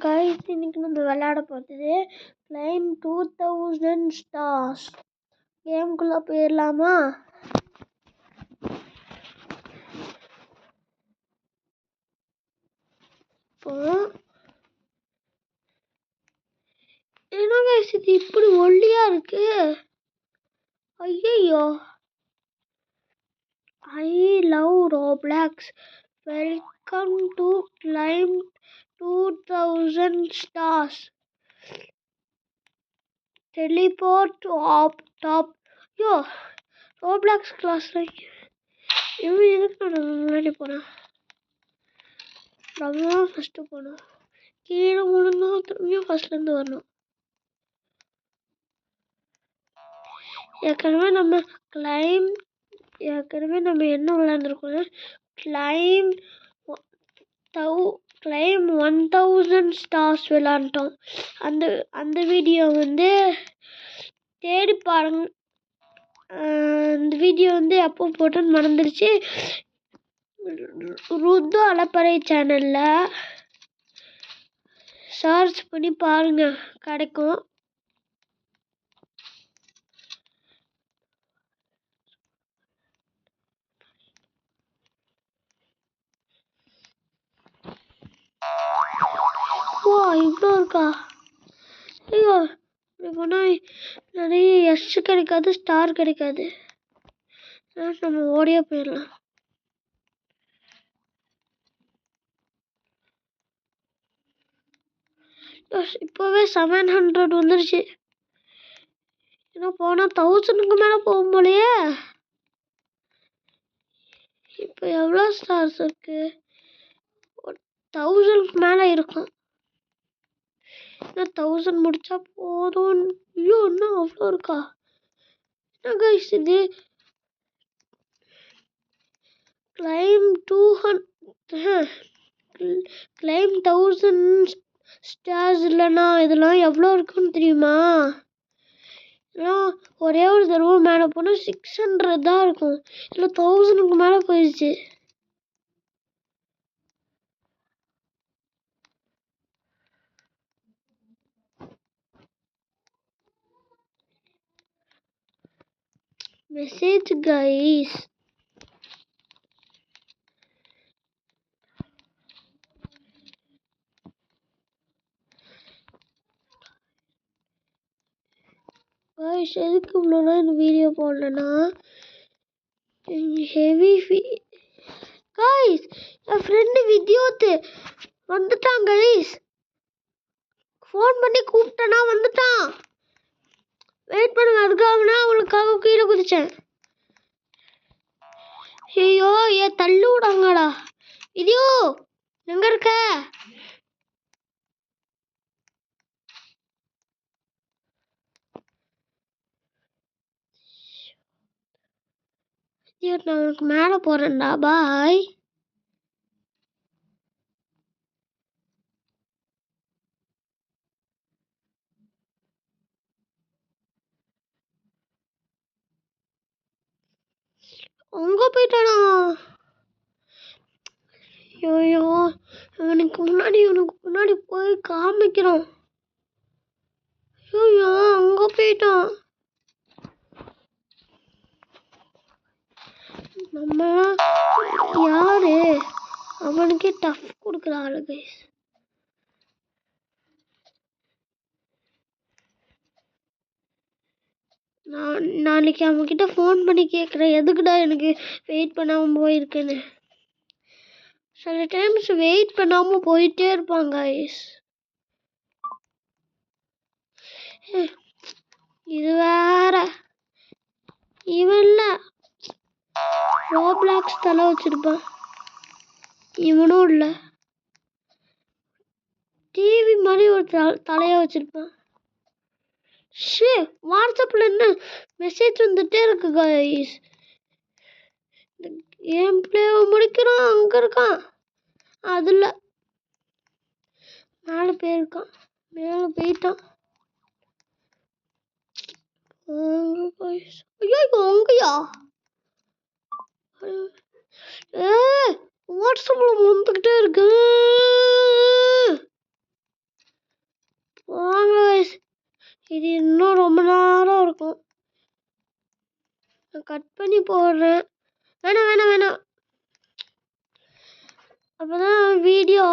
Guys இன்னைக்கு நம்ம விளையாட போகிறது கிளைம் 2000 ஸ்டார்ஸ். கேமுக்குள்ள போயிடலாமா? இப்போ என்ன கைஸ் இது இப்படி ஒல்லியா இருக்கு? ஐயோ, I love Roblox. Welcome to claim 2000 stars. Teleport to up top. Yo, Roblox class like இவன் எதுக்கு நான் முன்னாடி போறேன்? நம்ம ஃபர்ஸ்ட் போகணும். கீழே விழுந்தா திரும்பியும் ஃபர்ஸ்ட்ல இருந்து வரணும். ஏற்கனவே நம்ம என்ன விளையாண்டுருக்கோம்? கிளைம் 1000 ஸ்டார்ஸ் விளையாண்டோம். அந்த வீடியோ தேடி பாருங்க. இந்த வீடியோ எப்போ போட்டோன்னு மறந்துடுச்சு. ருது அலப்பறை சேனல்ல சர்ச் பண்ணி பாருங்க, கிடைக்கும். இவ்வளோ இருக்கா? ஐயோ, இப்படி போனால் நிறைய எஸ் கிடைக்காது, ஸ்டார் கிடைக்காது. நம்ம ஓடியே போயிடலாம். இப்போவே 700 வந்துருச்சு. ஏன்னா போனால் 1000க்கு மேலே போகும் போலையே. இப்போ எவ்வளோ ஸ்டார்ஸ் இருக்கு? 1000க்கு மேலே இருக்கும். 1000 முடிச்சா போதும். ஐயோ, இன்னும் அவ்வளோ இருக்கா? என்ன கைஸ் இது? கிளைம் 1000 ஸ்டார்ஸ் இல்லைன்னா இதெல்லாம் எவ்வளோ இருக்குன்னு தெரியுமா? இதெல்லாம் ஒரே ஒரு தடவை மேலே போனால் 600 தான் இருக்கும். இல்லை 1000க்கு மேலே போயிடுச்சு. Message guys. கைஸ் எதுக்கு இவ்வளோ இந்த வீடியோ போடலன்னா ஹெவி கைஸ், என் ஃப்ரெண்டு வித்யோத் வந்துட்டான் கைஸ். ஃபோன் பண்ணி கூப்பிட்டேன்னா வந்துட்டான். வெயிட் பண்ணுங்க, அதுக்காகனா அவளுக்காக கீழே குதிச்சேன். ஐயோ, தள்ளு விடாங்கடா. வித்யோ எங்க இருக்க? நான் உனக்கு மேலே போறேன்டா, பாய். உங்க போயிட்டானா? ஐயோ, உனக்கு முன்னாடி போய் காமிக்கிறோம். ஐயோ, அங்க போயிட்டான். நம்ம யாரு அவனுக்கே டஃப் கொடுக்குற ஆளு கைஸ். நாளைக்கு அவன்கிட்ட ஃபோன் பண்ணி கேட்குறேன், எதுக்குடா எனக்கு வெயிட் பண்ணாமல் போயிருக்கேன்னு. சில டைம்ஸ் வெயிட் பண்ணாமல் போயிட்டே இருப்பாங்க கைஸ். இது வேற இவன் இல்லை, ரோப்ளாக்ஸ் தலை வச்சிருப்பான். இவனும் இல்லை, டிவி மாதிரி ஒரு தலையை வச்சிருப்பான். வாட்ஸ்அப்ல என்ன மெசேஜ் வந்துட்டே இருக்கு கைஸ். கேம் பிளேவை முடிக்கிறான். அங்க இருக்கான், அதுல மேலே போயிருக்கான். மேலே போயிட்டான். ஐயோ, அங்கயா? வாட்ஸ்அப்ல வந்துகிட்டே இருக்கு. நான் கட் பண்ணி போடுறேன். வேணாம். அப்போதான் வீடியோ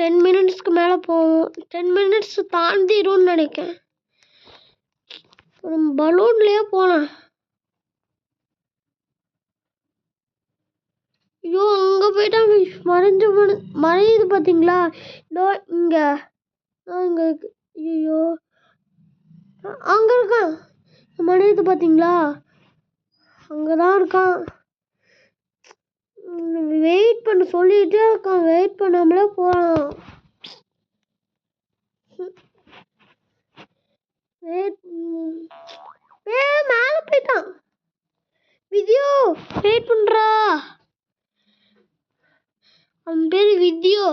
10 மினிட்ஸ்க்கு மேலே போகும். 10 மினிட்ஸ் தாண்டிடும்னு நினைக்கிறேன். ஒரு பலூன்லேயே போனேன். ஐயோ அங்கே போயிட்டா மறையுது பார்த்தீங்களா? இதோ இங்கே இருக்கு. ஐயோ அங்கே இருக்கான். மறையுது பார்த்தீங்களா? அங்கே தான் இருக்கான். வெயிட் பண்ண சொல்லிட்டே இருக்கான். வெயிட் பண்ணாமலே போகிறான். மேலே போயிட்டான். வித்யோ வெயிட் பண்ணுறா. அவன் பேர் வித்யோ.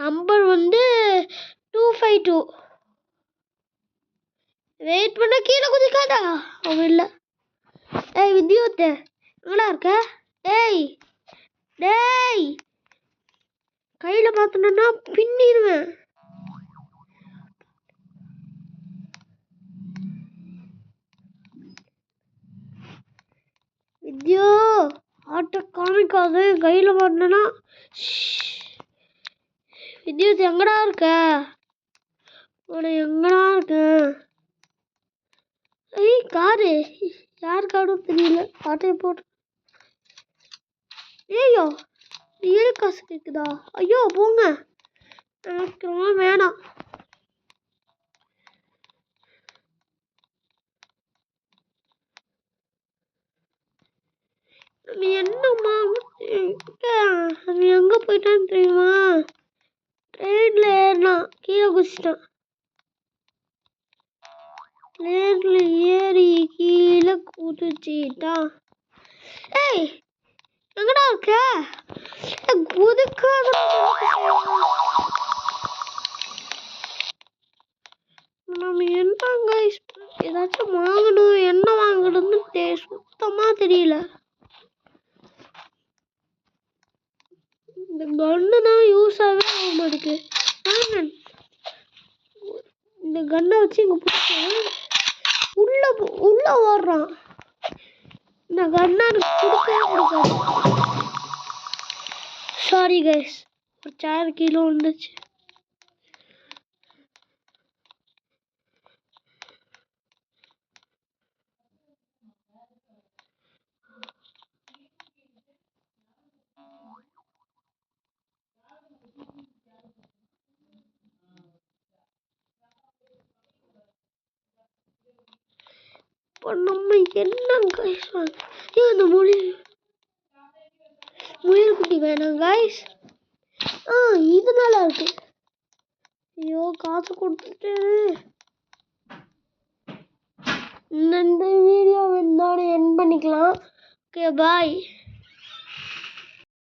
நம்பர் 252. வெயிட் பண்ண கீழே குதிக்காதா. அவன் இல்லை. ஏய் வித்யோத்தே எங்கடா இருக்க? டேய் கையில் பார்த்தோன்னா பின்னிடுவேன். வித்யோ ஆட்டோ காமிக்காது. கையில் பார்த்தோன்னா வித்யோத் எங்கடா இருக்க? எங்கடா இருக்க? காரு யார் காரும் தெரியல. ஆட்டையை போட்டு ஐயோ ஏழு காசு கேட்குதா? ஐயோ போங்க. எனக்கு வேணாம். என்னம்மா அவன் எங்கே போயிட்டான்னு தெரியுமா? ட்ரெயினில் ஏறினான், கீழே குதிச்சிட்டான். ட்ரெயினில் ஏறி கீழே குதிச்சிட்டான். ஏய் எங்கடா இருக்க? குதிக்காத. நம்ம என்னங்க ஏதாச்சும் வாங்கணும். என்ன வாங்கணும்னு சுத்தமா தெரியல. இந்த கன்னு தான் யூஸ் ஆகவே ஆக மாட்டேங்குது. இந்த கன்னை வச்சு இங்கே உள்ள ஓடுறான். இந்த கன்னை கொடுக்கவே கொடுக்காது. சாரி கைஸ், ஒரு சேர் கீழே வந்துச்சு. நம்ம என்ன கைஸ் அந்த முயல் குட்டி வேணாம் கைஸ். இது நல்லா இருக்கு. ஐயோ காசு கொடுத்துட்டு இந்த வீடியோ எண்ட் பண்ணிக்கலாம். Okay bye.